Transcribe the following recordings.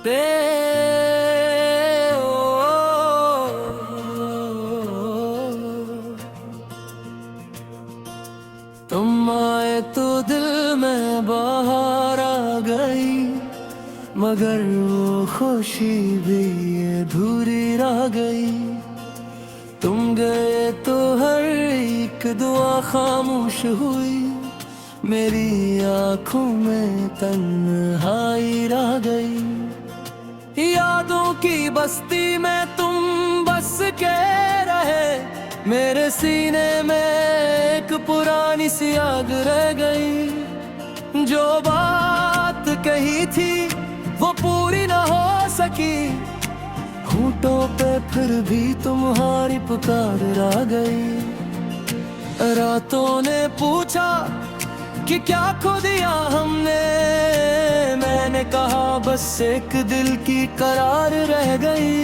ते तुम आए तो दिल में बाहर आ गई, मगर वो खुशी भी अधूरी रह गई। तुम गए तो हर एक दुआ खामोश हुई, मेरी आँखों में तन्हाई रह गई। यादों की बस्ती में तुम बस के रहे, मेरे सीने में एक पुरानी सी आग रह गई। जो बात कही थी वो पूरी ना हो सकी, होठों पे फिर भी तुम्हारी पुकार रह गई। रातों ने पूछा कि क्या खो दिया हमने, मैंने कहा बस एक दिल की करार रह गई।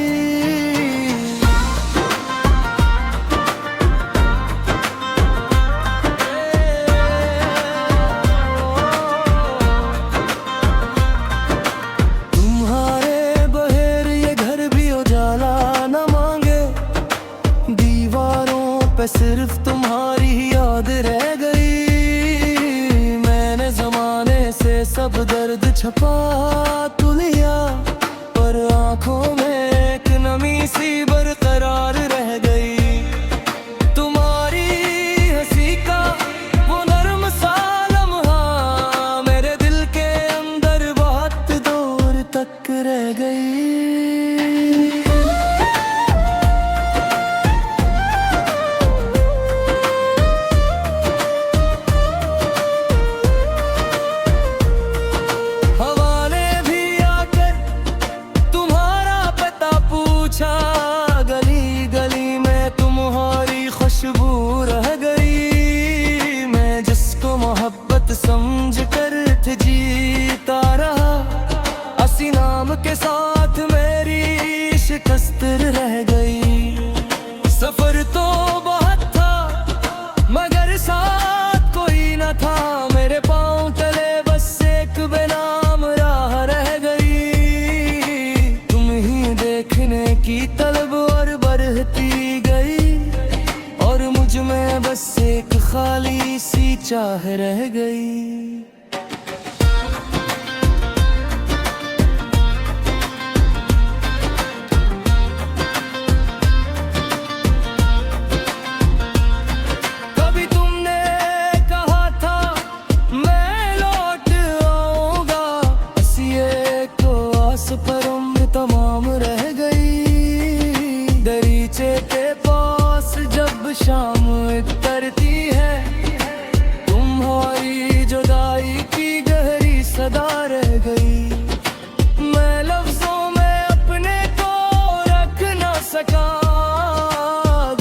तुम्हारे बहेर ये घर भी उजाला न मांगे, दीवारों पे सिर्फ तुम्हारी याद रह गई। सब दर्द छपा तो लिया, पर आंखों में एक नमी सी बरकरार रह गई। तुम्हारी हंसी का वो नर्म सा लम्हा मेरे दिल के अंदर बहुत दूर तक रह गई। गली गली में तुम्हारी खुशबू रह गई, मैं जिसको मोहब्बत समझ कर जीता रहा, असी नाम के साथ मेरी शिकस्त रह गई। सफर तो बहुत था मगर साथ कोई न था, मेरे पाँव तले बस एक बेनाम राह रह गई। तुम ही देखने की तलब और बढ़ती गई, और मुझ में बस एक खाली सी चाह रह गई। कभी तुमने कहा था मैं लौट आऊंगा, बस ये एक आस पर उम्र तमाम रह गई। दरीचे के पास जब शाम उतरती है, तुम्हारी जुदाई की गहरी सदा रह गई। मैं लफ्जों में अपने को रख ना सका,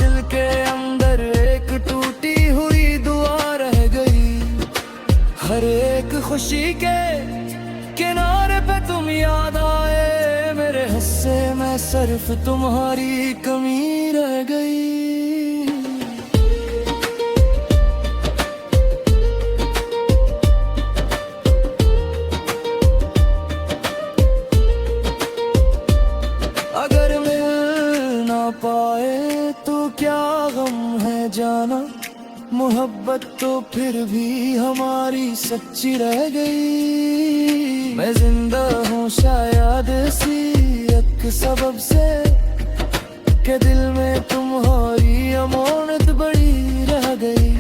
दिल के अंदर एक टूटी हुई दुआ रह गई। हर एक खुशी के किनारे पे तुम याद आए, मेरे हिस्से में सिर्फ तुम्हारी कमी रह गई। अगर मिल ना पाए तो क्या गम है जाना, मोहब्बत तो फिर भी हमारी सच्ची रह गई। मैं जिंदा हूँ शायद इसी एक सबब से, के दिल में तुम्हारी अमानत बड़ी रह गई।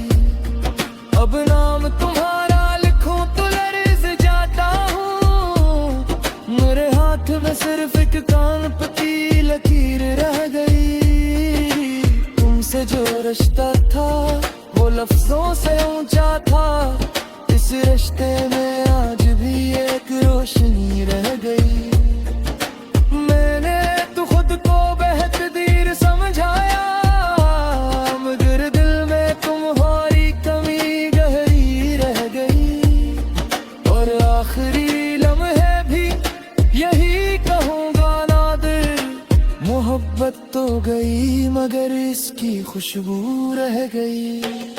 अब नाम तुम्हारा लिखूं तो लर्ज़ जाता हूँ, मेरे हाथ में सिर्फ एक कान पती लकीर रह गई। तुमसे जो रिश्ता था वो लफ्जों से ऊंचा था, इस रिश्ते में आज भी एक रोशनी रह गई। मैंने तो खुद को बेहतदीर समझाया, मगर दिल में तुम्हारी कमी गहरी रह गई। और आखिरी लम्हे भी यही कहूँगा नादिर, मोहब्बत तो गई मगर इसकी खुशबू रह गई।